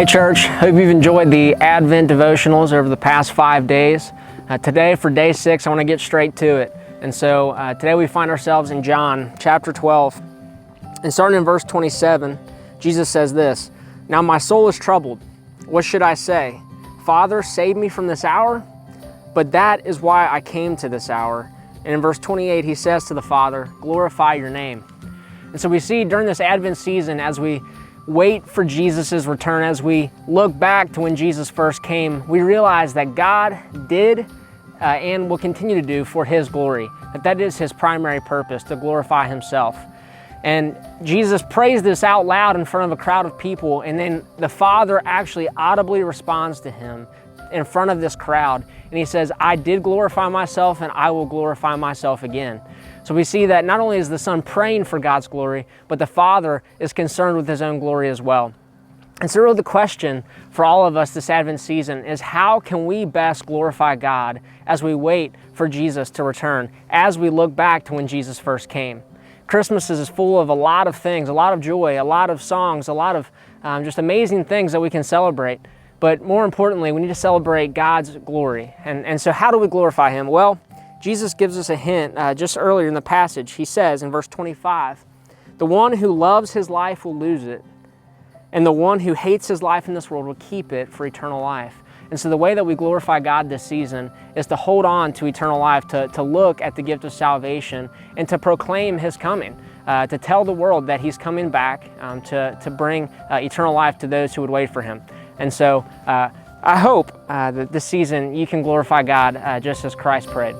Hey church, hope you've enjoyed the Advent devotionals over the past 5 days. Today for day 6, I want to get straight to it. And so today we find ourselves in John chapter 12. And starting in verse 27, Jesus says this, "Now my soul is troubled. What should I say? Father, save me from this hour? But that is why I came to this hour." And in verse 28, he says to the Father, "Glorify your name." And so we see during this Advent season, as we wait for Jesus' return, as we look back to when Jesus first came, we realize that God did and will continue to do for His glory, that is His primary purpose, to glorify Himself. And Jesus prays this out loud in front of a crowd of people, and then the Father actually audibly responds to Him in front of this crowd, and He says, "I did glorify myself, and I will glorify myself again." So we see that not only is the Son praying for God's glory, but the Father is concerned with His own glory as well. And so really the question for all of us this Advent season is, how can we best glorify God as we wait for Jesus to return, as we look back to when Jesus first came? Christmas is full of a lot of things, a lot of joy, a lot of songs, a lot of just amazing things that we can celebrate. But more importantly, we need to celebrate God's glory. And so how do we glorify Him? Well, Jesus gives us a hint just earlier in the passage. He says in verse 25, "The one who loves his life will lose it, and the one who hates his life in this world will keep it for eternal life." And so the way that we glorify God this season is to hold on to eternal life, to look at the gift of salvation, and to proclaim His coming, to tell the world that He's coming back to bring eternal life to those who would wait for Him. And so I hope that this season you can glorify God just as Christ prayed.